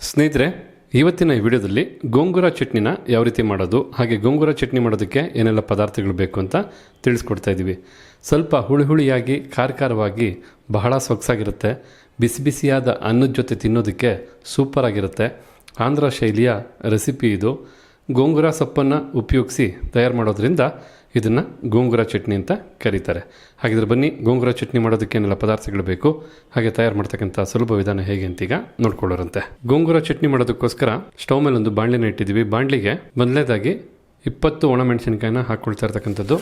ಸ್ನೇಹಿತರೆ, ಇವತ್ತಿನ ಈ ವಿಡಿಯೋದಲ್ಲಿ ಗೋಂಗೂರ ಚಟ್ನಿನ ಯಾವ ರೀತಿ ಮಾಡೋದು, ಹಾಗೆ ಗೋಂಗೂರ ಚಟ್ನಿ ಮಾಡೋದಕ್ಕೆ ಏನೆಲ್ಲ ಪದಾರ್ಥಗಳು ಬೇಕು ಅಂತ ತಿಳಿಸ್ಕೊಡ್ತಾ ಇದ್ದೀವಿ. ಸ್ವಲ್ಪ ಹುಳಿಯಾಗಿ ಖಾರವಾಗಿ ಬಹಳ ಸೊಗಸಾಗಿರುತ್ತೆ. ಬಿಸಿ ಬಿಸಿಯಾದ ಅನ್ನದ ಜೊತೆ ತಿನ್ನೋದಕ್ಕೆ ಸೂಪರ್ ಆಗಿರುತ್ತೆ. ಆಂಧ್ರ ಶೈಲಿಯ ರೆಸಿಪಿ ಇದು. ಗೋಂಗೂರ ಸೊಪ್ಪನ್ನು ಉಪಯೋಗಿಸಿ ತಯಾರು ಮಾಡೋದ್ರಿಂದ ಇದನ್ನು ಗೋಂಗೂರ ಚಟ್ನಿ ಅಂತ ಕರೀತಾರೆ. ಹಾಗಿದ್ರೆ ಬನ್ನಿ, ಗೋಂಗೂರ ಚಟ್ನಿ ಮಾಡೋದಕ್ಕೆ ಏನೆಲ್ಲ ಪದಾರ್ಥಗಳು ಬೇಕು, ಹಾಗೆ ತಯಾರು ಮಾಡ್ತಕ್ಕಂಥ ಸುಲಭ ವಿಧಾನ ಹೇಗೆ ಅಂತೀಗ ನೋಡ್ಕೊಳ್ಳೋರಂತೆ. ಗೋಂಗೂರ ಚಟ್ನಿ ಮಾಡೋದಕ್ಕೋಸ್ಕರ ಸ್ಟವ್ ಮೇಲೆ ಒಂದು ಬಾಣಲಿನ ಇಟ್ಟಿದ್ದೀವಿ. ಬಾಣಲಿಗೆ ಮೊದಲನೇದಾಗಿ 20 ಒಣಮೆಣಸಿನಕಾಯಿನ ಹಾಕ್ಕೊಳ್ತಾ ಇರ್ತಕ್ಕಂಥದ್ದು.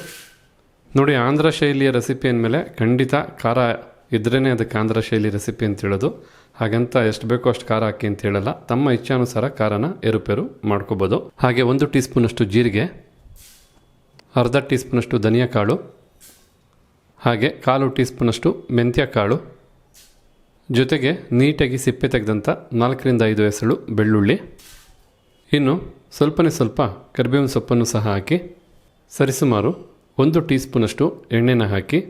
ನೋಡಿ, ಆಂಧ್ರ ಶೈಲಿಯ ರೆಸಿಪಿ ಅಂದಮೇಲೆ ಖಂಡಿತ ಖಾರ ಇದ್ರೇ ಅದಕ್ಕೆ ಆಂಧ್ರ ಶೈಲಿ ರೆಸಿಪಿ ಅಂತ ಹೇಳೋದು. ಹಾಗಂತ ಎಷ್ಟು ಬೇಕೋ ಅಷ್ಟು ಖಾರ ಹಾಕಿ ಅಂತ ಹೇಳಲ್ಲ. ತಮ್ಮ ಇಚ್ಛಾನುಸಾರ ಖಾರನ ಏರುಪೇರು ಮಾಡ್ಕೋಬೋದು. ಹಾಗೆ 1 ಟೀ ಸ್ಪೂನಷ್ಟು ಜೀರಿಗೆ, ಅರ್ಧ ಟೀ ಸ್ಪೂನಷ್ಟು ಧನಿಯಾ ಕಾಳು, ಹಾಗೆ 1/4 ಟೀ ಸ್ಪೂನಷ್ಟು ಮೆಂತ್ಯ ಕಾಳು, ಜೊತೆಗೆ ನೀಟಾಗಿ ಸಿಪ್ಪೆ ತೆಗೆದಂಥ 4ರಿಂದ 5 ಎಸಳು ಬೆಳ್ಳುಳ್ಳಿ, ಇನ್ನು ಸ್ವಲ್ಪ ಕರಿಬೇವಿನ ಸೊಪ್ಪನ್ನು ಸಹ ಹಾಕಿ ಸರಿಸುಮಾರು 1 ಟೀ ಸ್ಪೂನಷ್ಟು ಎಣ್ಣೆನ ಹಾಕಿ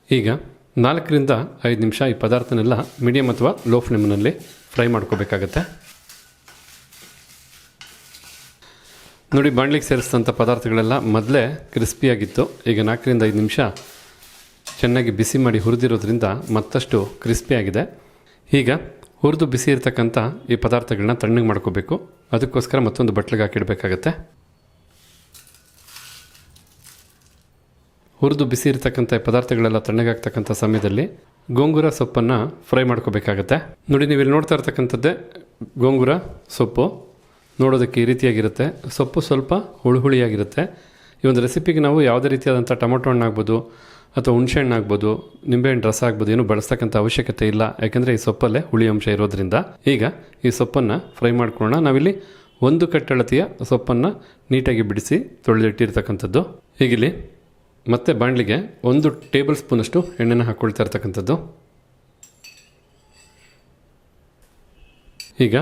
ಈಗ 4ರಿಂದ 5 ನಿಮಿಷ ಈ ಪದಾರ್ಥನೆಲ್ಲ ಮೀಡಿಯಮ್ ಅಥವಾ ಲೋ ಫ್ಲೇಮ್ನಲ್ಲಿ ಫ್ರೈ ಮಾಡ್ಕೋಬೇಕಾಗತ್ತೆ. ನೋಡಿ, ಬಾಣಲಿಗೆ ಸೇರಿಸಿದಂಥ ಪದಾರ್ಥಗಳೆಲ್ಲ ಮೊದಲೇ ಕ್ರಿಸ್ಪಿಯಾಗಿತ್ತು. ಈಗ 4ರಿಂದ 5 ನಿಮಿಷ ಚೆನ್ನಾಗಿ ಬಿಸಿ ಮಾಡಿ ಹುರಿದಿರೋದ್ರಿಂದ ಮತ್ತಷ್ಟು ಕ್ರಿಸ್ಪಿಯಾಗಿದೆ. ಈಗ ಹುರಿದು ಬಿಸಿ ಇರತಕ್ಕಂಥ ಈ ಪದಾರ್ಥಗಳನ್ನ ತಣ್ಣಗೆ ಮಾಡ್ಕೋಬೇಕು. ಅದಕ್ಕೋಸ್ಕರ ಮತ್ತೊಂದು ಬಟ್ಲಿಗೆ ಹಾಕಿಡಬೇಕಾಗತ್ತೆ. ಹುರಿದು ಬಿಸಿ ಇರತಕ್ಕಂಥ ಪದಾರ್ಥಗಳೆಲ್ಲ ತಣ್ಣಗಾಗ್ತಕ್ಕಂಥ ಸಮಯದಲ್ಲಿ ಗೋಂಗೂರ ಸೊಪ್ಪನ್ನು ಫ್ರೈ ಮಾಡ್ಕೋಬೇಕಾಗತ್ತೆ. ನೋಡಿ, ನೀವು ಇಲ್ಲಿ ನೋಡ್ತಾ ಇರ್ತಕ್ಕಂಥದ್ದೇ ಗೋಂಗೂರ ಸೊಪ್ಪು. ನೋಡೋದಕ್ಕೆ ಈ ರೀತಿಯಾಗಿರುತ್ತೆ. ಸೊಪ್ಪು ಸ್ವಲ್ಪ ಹುಳಿಯಾಗಿರುತ್ತೆ. ಈ ಒಂದು ರೆಸಿಪಿಗೆ ನಾವು ಯಾವುದೇ ರೀತಿಯಾದಂಥ ಟೊಮೊಟೊ ಹಣ್ಣಾಗ್ಬೋದು ಅಥವಾ ಹುಣಸೆ ಹಣ್ಣು ಆಗ್ಬೋದು, ನಿಂಬೆಹಣ್ಣು ರಸ ಆಗ್ಬೋದು, ಏನು ಬಳಸ್ತಕ್ಕಂಥ ಅವಶ್ಯಕತೆ ಇಲ್ಲ. ಯಾಕೆಂದರೆ ಈ ಸೊಪ್ಪಲ್ಲೇ ಹುಳಿ ಅಂಶ ಇರೋದ್ರಿಂದ. ಈಗ ಈ ಸೊಪ್ಪನ್ನು ಫ್ರೈ ಮಾಡ್ಕೊಳ್ಳೋಣ. ನಾವಿಲ್ಲಿ 1 ಕಟ್ಟಳತೆಯ ಸೊಪ್ಪನ್ನು ನೀಟಾಗಿ ಬಿಡಿಸಿ ತೊಳೆದಿಟ್ಟಿರ್ತಕ್ಕಂಥದ್ದು. ಹೀಗಿಲ್ಲಿ ಮತ್ತೆ ಬಾಣಲಿಗೆ 1 ಟೇಬಲ್ ಸ್ಪೂನಷ್ಟು ಎಣ್ಣೆನ ಹಾಕ್ಕೊಳ್ತಾ ಇರ್ತಕ್ಕಂಥದ್ದು. ಈಗ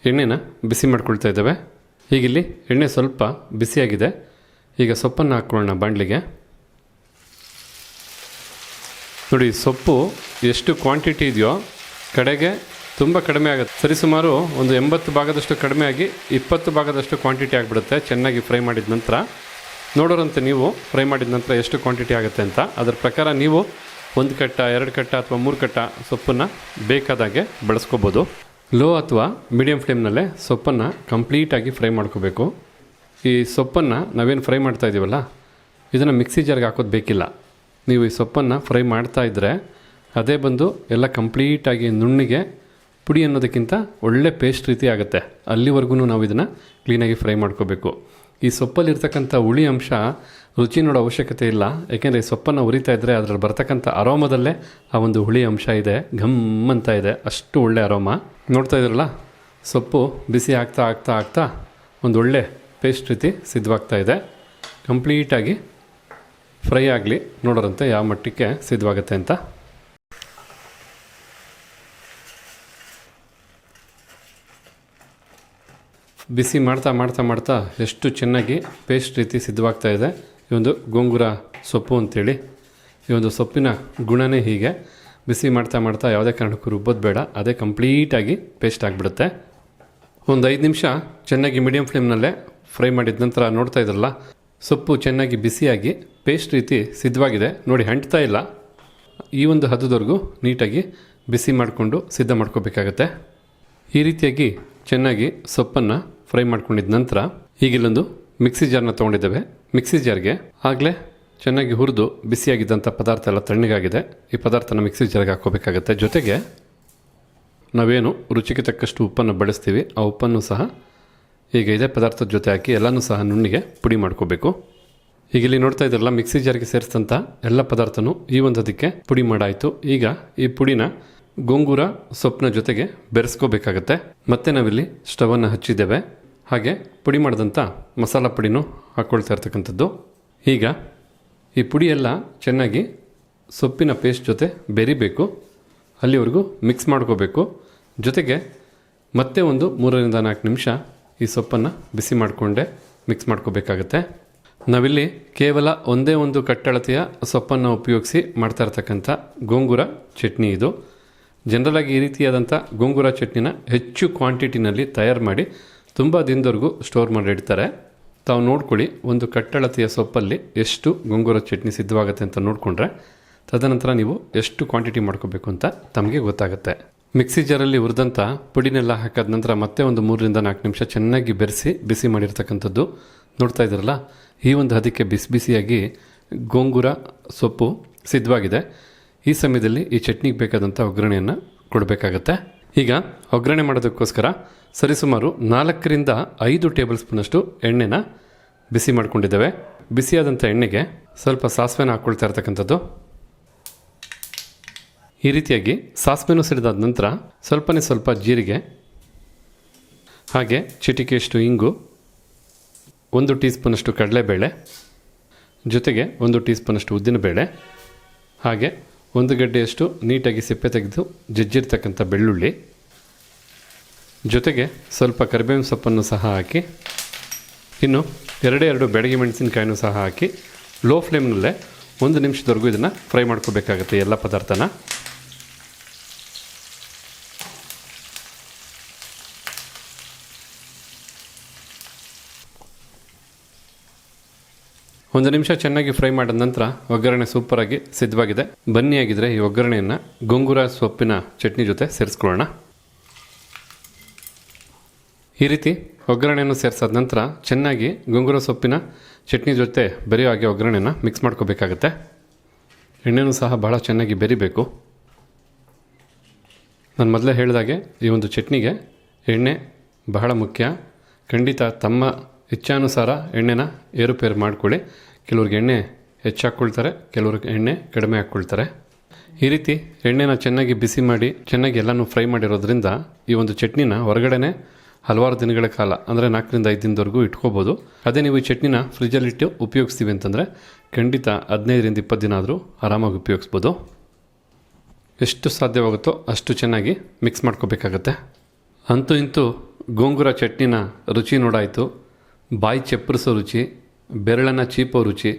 ಎಣ್ಣೆನ ಬಿಸಿ ಮಾಡ್ಕೊಳ್ತಾ ಇದ್ದೇವೆ. ಹೀಗಿಲ್ಲಿ ಎಣ್ಣೆ ಸ್ವಲ್ಪ ಬಿಸಿಯಾಗಿದೆ. ಈಗ ಸೊಪ್ಪನ್ನು ಹಾಕ್ಕೊಳ್ಳೋಣ ಬಾಣಲಿಗೆ. ನೋಡಿ, ಸೊಪ್ಪು ಎಷ್ಟು ಕ್ವಾಂಟಿಟಿ ಇದೆಯೋ ಕಡೆಗೆ ತುಂಬ ಕಡಿಮೆ ಆಗುತ್ತೆ. ಸರಿಸುಮಾರು ಒಂದು 80 ಭಾಗದಷ್ಟು ಕಡಿಮೆ ಆಗಿ 20 ಭಾಗದಷ್ಟು ಕ್ವಾಂಟಿಟಿ ಆಗಿಬಿಡುತ್ತೆ. ಚೆನ್ನಾಗಿ ಫ್ರೈ ಮಾಡಿದ ನಂತರ ನೋಡೋರಂತೆ ನೀವು ಫ್ರೈ ಮಾಡಿದ ನಂತರ ಎಷ್ಟು ಕ್ವಾಂಟಿಟಿ ಆಗುತ್ತೆ ಅಂತ. ಅದರ ಪ್ರಕಾರ ನೀವು 1 ಕಟ್ಟ, 2 ಕಟ್ಟ ಅಥವಾ 3 ಕಟ್ಟ ಸೊಪ್ಪನ್ನು ಬೇಕಾದಾಗೆ ಬಳಸ್ಕೋಬೋದು. ಲೋ ಅಥವಾ ಮೀಡಿಯಮ್ ಫ್ಲೇಮ್ನಲ್ಲೇ ಸೊಪ್ಪನ್ನು ಕಂಪ್ಲೀಟಾಗಿ ಫ್ರೈ ಮಾಡ್ಕೋಬೇಕು. ಈ ಸೊಪ್ಪನ್ನು ನಾವೇನು ಫ್ರೈ ಮಾಡ್ತಾ ಇದ್ದೀವಲ್ಲ, ಇದನ್ನು ಮಿಕ್ಸಿ ಜಾರ್ಗೆ ಹಾಕೋದು ಬೇಕಿಲ್ಲ. ನೀವು ಈ ಸೊಪ್ಪನ್ನು ಫ್ರೈ ಮಾಡ್ತಾ ಇದ್ದರೆ ಅದೇ ಬಂದು ಎಲ್ಲ ಕಂಪ್ಲೀಟಾಗಿ ನುಣ್ಣಿಗೆ ಪುಡಿ ಅನ್ನೋದಕ್ಕಿಂತ ಒಳ್ಳೆ ಪೇಸ್ಟ್ ರೀತಿ ಆಗುತ್ತೆ. ಅಲ್ಲಿವರೆಗೂ ನಾವು ಇದನ್ನು ಕ್ಲೀನಾಗಿ ಫ್ರೈ ಮಾಡ್ಕೋಬೇಕು. ಈ ಸೊಪ್ಪಲ್ಲಿರ್ತಕ್ಕಂಥ ಹುಳಿ ಅಂಶ ರುಚಿ ನೋಡೋ ಅವಶ್ಯಕತೆ ಇಲ್ಲ. ಯಾಕೆಂದರೆ ಈ ಸೊಪ್ಪನ್ನು ಉರಿತಾ ಇದ್ದರೆ ಅದರಲ್ಲಿ ಬರ್ತಕ್ಕಂಥ ಅರೋಮದಲ್ಲೇ ಆ ಒಂದು ಹುಳಿ ಅಂಶ ಇದೆ. ಘಮ್ ಅಂತ ಇದೆ, ಅಷ್ಟು ಒಳ್ಳೆ ಅರೋಮ. ನೋಡ್ತಾ ಇದ್ರಲ್ಲ, ಸೊಪ್ಪು ಬಿಸಿ ಆಗ್ತಾ ಒಂದು ಒಳ್ಳೆ ಪೇಸ್ಟ್ ರೀತಿ ಸಿದ್ಧವಾಗ್ತಾ ಇದೆ. ಕಂಪ್ಲೀಟಾಗಿ ಫ್ರೈ ಆಗಲಿ, ನೋಡೋರಂತೆ ಯಾವ ಮಟ್ಟಕ್ಕೆ ಸಿದ್ಧವಾಗುತ್ತೆ ಅಂತ. ಬಿಸಿ ಮಾಡ್ತಾ ಎಷ್ಟು ಚೆನ್ನಾಗಿ ಪೇಸ್ಟ್ ರೀತಿ ಸಿದ್ಧವಾಗ್ತಾ ಇದೆ ಈ ಒಂದು ಗೋಂಗೂರ ಸೊಪ್ಪು ಅಂಥೇಳಿ. ಈ ಒಂದು ಸೊಪ್ಪಿನ ಗುಣನೇ ಹೀಗೆ. ಬಿಸಿ ಮಾಡ್ತಾ ಯಾವುದೇ ಕಾರಣಕ್ಕೂ ರುಬ್ಬೋದು ಬೇಡ, ಅದೇ ಕಂಪ್ಲೀಟಾಗಿ ಪೇಸ್ಟ್ ಆಗಿಬಿಡುತ್ತೆ. ಒಂದು 5 ನಿಮಿಷ ಚೆನ್ನಾಗಿ ಮೀಡಿಯಮ್ ಫ್ಲೇಮ್ನಲ್ಲೇ ಫ್ರೈ ಮಾಡಿದ ನಂತರ ನೋಡ್ತಾ ಇದ್ರಲ್ಲ, ಸೊಪ್ಪು ಚೆನ್ನಾಗಿ ಬಿಸಿಯಾಗಿ ಪೇಸ್ಟ್ ರೀತಿ ಸಿದ್ಧವಾಗಿದೆ. ನೋಡಿ, ಅಂಟ್ತಾ ಇಲ್ಲ. ಈ ಒಂದು ಹದದವರೆಗೂ ನೀಟಾಗಿ ಬಿಸಿ ಮಾಡಿಕೊಂಡು ಸಿದ್ಧ ಮಾಡ್ಕೋಬೇಕಾಗತ್ತೆ. ಈ ರೀತಿಯಾಗಿ ಚೆನ್ನಾಗಿ ಸೊಪ್ಪನ್ನು ಫ್ರೈ ಮಾಡ್ಕೊಂಡಿದ್ದ ನಂತರ ಈಗಿಲ್ಲೊಂದು ಮಿಕ್ಸಿ ಜಾರ್ನ ತೊಗೊಂಡಿದ್ದೇವೆ. ಮಿಕ್ಸಿ ಜಾರ್ಗೆ ಆಗಲೇ ಚೆನ್ನಾಗಿ ಹುರಿದು ಬಿಸಿಯಾಗಿದ್ದಂಥ ಪದಾರ್ಥ ಎಲ್ಲ ತಣ್ಣಗಾಗಿದೆ. ಈ ಪದಾರ್ಥನ ಮಿಕ್ಸಿ ಜಾರ್ಗೆ ಹಾಕ್ಕೋಬೇಕಾಗತ್ತೆ. ಜೊತೆಗೆ ನಾವೇನು ರುಚಿಗೆ ತಕ್ಕಷ್ಟು ಉಪ್ಪನ್ನು ಬಳಸ್ತೀವಿ, ಆ ಉಪ್ಪನ್ನು ಸಹ ಈಗ ಇದೇ ಪದಾರ್ಥದ ಜೊತೆ ಹಾಕಿ ಎಲ್ಲನೂ ಸಹ ನುಣ್ಣಿಗೆ ಪುಡಿ ಮಾಡ್ಕೋಬೇಕು. ಈಗ ಇಲ್ಲಿ ನೋಡ್ತಾ ಇದ್ರಲ್ಲ, ಮಿಕ್ಸಿ ಜಾರ್ಗೆ ಸೇರಿಸಿದಂಥ ಎಲ್ಲ ಪದಾರ್ಥನೂ ಈ ಒಂದು ಅದಕ್ಕೆ ಪುಡಿ ಮಾಡಾಯಿತು. ಈಗ ಈ ಪುಡಿನ ಗೋಂಗೂರ ಸೊಪ್ಪಿನ ಜೊತೆಗೆ ಬೆರೆಸ್ಕೋಬೇಕಾಗತ್ತೆ. ಮತ್ತೆ ನಾವಿಲ್ಲಿ ಸ್ಟವನ್ನು ಹಚ್ಚಿದ್ದೇವೆ. ಹಾಗೆ ಪುಡಿ ಮಾಡಿದಂಥ ಮಸಾಲ ಪುಡಿನೂ ಹಾಕ್ಕೊಳ್ತಾ ಇರ್ತಕ್ಕಂಥದ್ದು. ಈಗ ಈ ಪುಡಿಯೆಲ್ಲ ಚೆನ್ನಾಗಿ ಸೊಪ್ಪಿನ ಪೇಸ್ಟ್ ಜೊತೆ ಬೆರಿಬೇಕು. ಅಲ್ಲಿವರೆಗೂ ಮಿಕ್ಸ್ ಮಾಡ್ಕೋಬೇಕು. ಜೊತೆಗೆ ಮತ್ತೆ ಒಂದು 3ರಿಂದ 4 ನಿಮಿಷ ಈ ಸೊಪ್ಪನ್ನು ಬಿಸಿ ಮಾಡಿಕೊಂಡೆ ಮಿಕ್ಸ್ ಮಾಡ್ಕೋಬೇಕಾಗತ್ತೆ. ನಾವಿಲ್ಲಿ ಕೇವಲ ಒಂದೇ ಒಂದು ಕಟ್ಟಳತೆಯ ಸೊಪ್ಪನ್ನು ಉಪಯೋಗಿಸಿ ಮಾಡ್ತಾ ಇರ್ತಕ್ಕಂಥ ಗೋಂಗೂರ ಚಟ್ನಿ ಇದು. ಜನರಲಾಗಿ ಈ ರೀತಿಯಾದಂಥ ಗೋಂಗೂರ ಚಟ್ನಿನ ಹೆಚ್ಚು ಕ್ವಾಂಟಿಟಿನಲ್ಲಿ ತಯಾರು ಮಾಡಿ ತುಂಬ ದಿನದವರೆಗೂ ಸ್ಟೋರ್ ಮಾಡಿ ಇಡ್ತಾರೆ. ತಾವು ನೋಡ್ಕೊಳ್ಳಿ, ಒಂದು ಕಟ್ಟಳತೆಯ ಸೊಪ್ಪಲ್ಲಿ ಎಷ್ಟು ಗೋಂಗೂರ ಚಟ್ನಿ ಸಿದ್ಧವಾಗುತ್ತೆ ಅಂತ ನೋಡಿಕೊಂಡ್ರೆ ತದನಂತರ ನೀವು ಎಷ್ಟು ಕ್ವಾಂಟಿಟಿ ಮಾಡ್ಕೋಬೇಕು ಅಂತ ತಮಗೆ ಗೊತ್ತಾಗುತ್ತೆ. ಮಿಕ್ಸಿ ಜಾರಲ್ಲಿ ಹುರಿದಂಥ ಪುಡಿನೆಲ್ಲ ಹಾಕಾದ ನಂತರ ಮತ್ತೆ ಒಂದು 3-4 ನಿಮಿಷ ಚೆನ್ನಾಗಿ ಬೆರೆಸಿ ಬಿಸಿ ಮಾಡಿರ್ತಕ್ಕಂಥದ್ದು ನೋಡ್ತಾ ಇದ್ದೀರಲ್ಲ, ಈ ಒಂದು ಹದಕ್ಕೆ ಬಿಸಿ ಬಿಸಿಯಾಗಿ ಗೋಂಗೂರ ಸೊಪ್ಪು ಸಿದ್ಧವಾಗಿದೆ. ಈ ಸಮಯದಲ್ಲಿ ಈ ಚಟ್ನಿಗೆ ಬೇಕಾದಂಥ ಒಗ್ಗರಣೆಯನ್ನು ಕೊಡಬೇಕಾಗತ್ತೆ. ಈಗ ಒಗ್ಗರಣೆ ಮಾಡೋದಕ್ಕೋಸ್ಕರ ಸರಿಸುಮಾರು 4-5 ಟೇಬಲ್ ಸ್ಪೂನಷ್ಟು ಎಣ್ಣೆನ ಬಿಸಿ ಮಾಡ್ಕೊಂಡಿದ್ದೇವೆ. ಬಿಸಿಯಾದಂಥ ಎಣ್ಣೆಗೆ ಸ್ವಲ್ಪ ಸಾಸಿವೆನ ಹಾಕ್ಕೊಳ್ತಾ ಇರ್ತಕ್ಕಂಥದ್ದು. ಈ ರೀತಿಯಾಗಿ ಸಾಸಿವೆನೂ ಸಿಡಿದಾದ ನಂತರ ಸ್ವಲ್ಪ ಜೀರಿಗೆ, ಹಾಗೆ ಚಿಟಿಕೆಯಷ್ಟು ಇಂಗು, 1 ಟೀ ಸ್ಪೂನಷ್ಟು ಕಡಲೆಬೇಳೆ, ಜೊತೆಗೆ 1 ಟೀ ಸ್ಪೂನಷ್ಟು ಉದ್ದಿನಬೇಳೆ, ಹಾಗೆ 1 ಗಡ್ಡೆಯಷ್ಟು ನೀಟಾಗಿ ಸಿಪ್ಪೆ ತೆಗೆದು ಜಜ್ಜಿರ್ತಕ್ಕಂಥ ಬೆಳ್ಳುಳ್ಳಿ, ಜೊತೆಗೆ ಸ್ವಲ್ಪ ಕರಿಬೇವಿನ ಸೊಪ್ಪನ್ನು ಸಹ ಹಾಕಿ, ಇನ್ನು 2 ಬೆಳಗ್ಗೆ ಮೆಣಸಿನಕಾಯಿನೂ ಸಹ ಹಾಕಿ ಲೋ ಫ್ಲೇಮ್ನಲ್ಲೇ 1 ನಿಮಿಷದವರೆಗೂ ಇದನ್ನು ಫ್ರೈ ಮಾಡ್ಕೋಬೇಕಾಗತ್ತೆ ಎಲ್ಲ ಪದಾರ್ಥನ. ಒಂದು ನಿಮಿಷ ಚೆನ್ನಾಗಿ ಫ್ರೈ ಮಾಡಿದ ನಂತರ ಒಗ್ಗರಣೆ ಸೂಪರಾಗಿ ಸಿದ್ಧವಾಗಿದೆ. ಬನ್ನಿ ಆಗಿದ್ರೆ ಈ ಒಗ್ಗರಣೆಯನ್ನು ಗೋಂಗೂರ ಸೊಪ್ಪಿನ ಚಟ್ನಿ ಜೊತೆ ಸೇರಿಸ್ಕೊಳ್ಳೋಣ. ಈ ರೀತಿ ಒಗ್ಗರಣೆಯನ್ನು ಸೇರಿಸಾದ ನಂತರ ಚೆನ್ನಾಗಿ ಗೋಂಗೂರ ಸೊಪ್ಪಿನ ಚಟ್ನಿ ಜೊತೆ ಬೆರೆಯೋ ಹಾಗೆ ಒಗ್ಗರಣೆನ ಮಿಕ್ಸ್ ಮಾಡ್ಕೋಬೇಕಾಗತ್ತೆ. ಎಣ್ಣೆನೂ ಸಹ ಬಹಳ ಚೆನ್ನಾಗಿ ಬೆರಿಬೇಕು. ನಾನು ಮೊದಲೇ ಹೇಳಿದಾಗೆ ಈ ಒಂದು ಚಟ್ನಿಗೆ ಎಣ್ಣೆ ಬಹಳ ಮುಖ್ಯ. ಖಂಡಿತ ತಮ್ಮ ಇಚ್ಛಾನುಸಾರ ಎಣ್ಣೆನ ಏರುಪೇರು ಮಾಡ್ಕೊಳ್ಳಿ. ಕೆಲವ್ರಿಗೆ ಎಣ್ಣೆ ಹೆಚ್ಚು ಹಾಕ್ಕೊಳ್ತಾರೆ, ಕೆಲವ್ರಿಗೆ ಎಣ್ಣೆ ಕಡಿಮೆ ಹಾಕ್ಕೊಳ್ತಾರೆ. ಈ ರೀತಿ ಎಣ್ಣೆನ ಚೆನ್ನಾಗಿ ಬಿಸಿ ಮಾಡಿ ಚೆನ್ನಾಗಿ ಎಲ್ಲನೂ ಫ್ರೈ ಮಾಡಿರೋದ್ರಿಂದ ಈ ಒಂದು ಚಟ್ನಿನ ಹೊರಗಡೆನೆ ಹಲವಾರು ದಿನಗಳ ಕಾಲ ಅಂದರೆ 4-5 ದಿನದವರೆಗೂ ಇಟ್ಕೋಬೋದು. ಅದೇ ನೀವು ಈ ಚಟ್ನಿನ ಫ್ರಿಜ್ಜಲ್ಲಿಟ್ಟು ಉಪಯೋಗಿಸ್ತೀವಿ ಅಂತಂದರೆ ಖಂಡಿತ 15-20 ದಿನ ಆದರೂ ಆರಾಮಾಗಿ ಉಪಯೋಗಿಸ್ಬೋದು. ಎಷ್ಟು ಸಾಧ್ಯವಾಗುತ್ತೋ ಅಷ್ಟು ಚೆನ್ನಾಗಿ ಮಿಕ್ಸ್ ಮಾಡ್ಕೋಬೇಕಾಗತ್ತೆ. ಅಂತೂ ಇಂತೂ ಗೋಂಗೂರ ಚಟ್ನಿನ ರುಚಿ ನೋಡಾಯಿತು. ಬಾಯಿ ಚಪ್ಪರಿಸೋ ರುಚಿ, ಬೆರಳನ್ನು ಚೀಪೋ ರುಚಿ,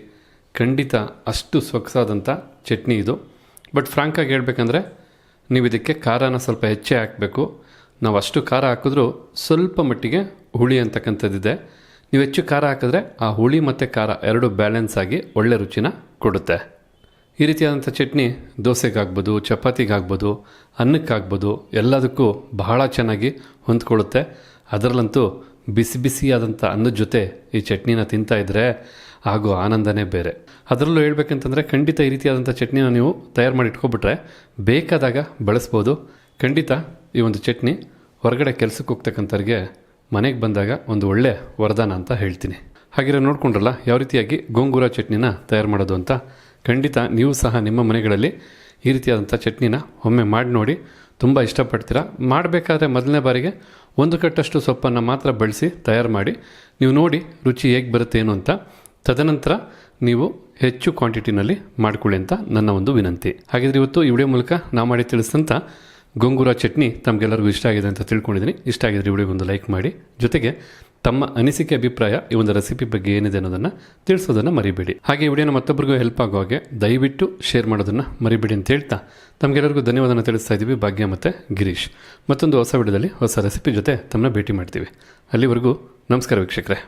ಖಂಡಿತ ಅಷ್ಟು ಸೊಗಸಾದಂಥ ಚಟ್ನಿ ಇದು. ಬಟ್ ಫ್ರಾಂಕಾಗಿ ಹೇಳ್ಬೇಕಂದ್ರೆ ನೀವು ಇದಕ್ಕೆ ಖಾರನ ಸ್ವಲ್ಪ ಹೆಚ್ಚೇ ಹಾಕಬೇಕು. ನಾವು ಅಷ್ಟು ಖಾರ ಹಾಕಿದ್ರೂ ಸ್ವಲ್ಪ ಮಟ್ಟಿಗೆ ಹುಳಿ ಅಂತಕ್ಕಂಥದ್ದಿದೆ. ನೀವು ಹೆಚ್ಚು ಖಾರ ಹಾಕಿದ್ರೆ ಆ ಹುಳಿ ಮತ್ತು ಖಾರ ಎರಡು ಬ್ಯಾಲೆನ್ಸ್ ಆಗಿ ಒಳ್ಳೆ ರುಚಿನ ಕೊಡುತ್ತೆ. ಈ ರೀತಿಯಾದಂಥ ಚಟ್ನಿ ದೋಸೆಗಾಗ್ಬೋದು, ಚಪಾತಿಗಾಗ್ಬೋದು, ಅನ್ನಕ್ಕಾಗ್ಬೋದು, ಎಲ್ಲದಕ್ಕೂ ಬಹಳ ಚೆನ್ನಾಗಿ ಹೊಂದ್ಕೊಳ್ಳುತ್ತೆ. ಅದರಲ್ಲಂತೂ ಬಿಸಿ ಬಿಸಿಯಾದಂಥ ಅನ್ನದ ಜೊತೆ ಈ ಚಟ್ನಿನ ತಿಂತಾಯಿದ್ರೆ ಆಗೋ ಆನಂದನೇ ಬೇರೆ. ಅದರಲ್ಲೂ ಹೇಳ್ಬೇಕಂತಂದರೆ ಖಂಡಿತ ಈ ರೀತಿಯಾದಂಥ ಚಟ್ನಿನ ನೀವು ತಯಾರು ಮಾಡಿ ಇಟ್ಕೊಬಿಟ್ರೆ ಬೇಕಾದಾಗ ಬಳಸ್ಬೋದು. ಖಂಡಿತ ಈ ಒಂದು ಚಟ್ನಿ ಹೊರಗಡೆ ಕೆಲಸಕ್ಕೆ ಹೋಗ್ತಕ್ಕಂಥವ್ರಿಗೆ ಮನೆಗೆ ಬಂದಾಗ ಒಂದು ಒಳ್ಳೆ ವರದಾನ ಅಂತ ಹೇಳ್ತೀನಿ. ಹಾಗಿರೋ ನೋಡ್ಕೊಂಡ್ರಲ್ಲ ಯಾವ ರೀತಿಯಾಗಿ ಗೋಂಗೂರ ಚಟ್ನಿನ ತಯಾರು ಮಾಡೋದು ಅಂತ. ಖಂಡಿತ ನೀವು ಸಹ ನಿಮ್ಮ ಮನೆಗಳಲ್ಲಿ ಈ ರೀತಿಯಾದಂಥ ಚಟ್ನಿನ ಒಮ್ಮೆ ಮಾಡಿ ನೋಡಿ, ತುಂಬ ಇಷ್ಟಪಡ್ತೀರಾ. ಮಾಡಬೇಕಾದ್ರೆ ಮೊದಲನೇ ಬಾರಿಗೆ 1 ಕಟ್ಟಷ್ಟು ಸೊಪ್ಪನ್ನು ಮಾತ್ರ ಬಳಸಿ ತಯಾರು ಮಾಡಿ ನೀವು ನೋಡಿ ರುಚಿ ಹೇಗೆ ಬರುತ್ತೆ ಏನು ಅಂತ. ತದನಂತರ ನೀವು ಹೆಚ್ಚು ಕ್ವಾಂಟಿಟಿನಲ್ಲಿ ಮಾಡ್ಕೊಳ್ಳಿ ಅಂತ ನನ್ನ ಒಂದು ವಿನಂತಿ. ಹಾಗಿದ್ರೆ ಇವತ್ತು ಈ ವಿಡಿಯೋ ಮೂಲಕ ನಾವು ಮಾಡಿ ತಿಳಿಸಿದಂಥ ಗೋಂಗೂರ ಚಟ್ನಿ ತಮಗೆಲ್ಲರಿಗೂ ಇಷ್ಟ ಆಗಿದೆ ಅಂತ ತಿಳ್ಕೊಂಡಿದ್ದೀನಿ. ಇಷ್ಟ ಆಗಿದ್ರೆ ವಿಡಿಯೋಗೆ ಒಂದು ಲೈಕ್ ಮಾಡಿ, ಜೊತೆಗೆ ತಮ್ಮ ಅನಿಸಿಕೆ ಅಭಿಪ್ರಾಯ ಈ ಒಂದು ರೆಸಿಪಿ ಬಗ್ಗೆ ಏನಿದೆ ಅನ್ನೋದನ್ನು ತಿಳಿಸೋದನ್ನು ಮರಿಬೇಡಿ. ಹಾಗೆ ಈ ವಿಡಿಯೋನ ಮತ್ತೊಬ್ಬರಿಗೂ ಹೆಲ್ಪ್ ಆಗೋ ಹಾಗೆ ದಯವಿಟ್ಟು ಶೇರ್ ಮಾಡೋದನ್ನು ಮರಿಬೇಡಿ ಅಂತ ಹೇಳ್ತಾ ತಮಗೆಲ್ಲರಿಗೂ ಧನ್ಯವಾದನ ತಿಳಿಸ್ತಾ ಇದ್ದೀವಿ. ಭಾಗ್ಯ ಮತ್ತು ಗಿರೀಶ್. ಮತ್ತೊಂದು ಹೊಸ ವಿಡಿಯೋದಲ್ಲಿ ಹೊಸ ರೆಸಿಪಿ ಜೊತೆ ತಮ್ಮನ್ನ ಭೇಟಿ ಮಾಡ್ತೀವಿ. ಅಲ್ಲಿವರೆಗೂ ನಮಸ್ಕಾರ ವೀಕ್ಷಕರೇ.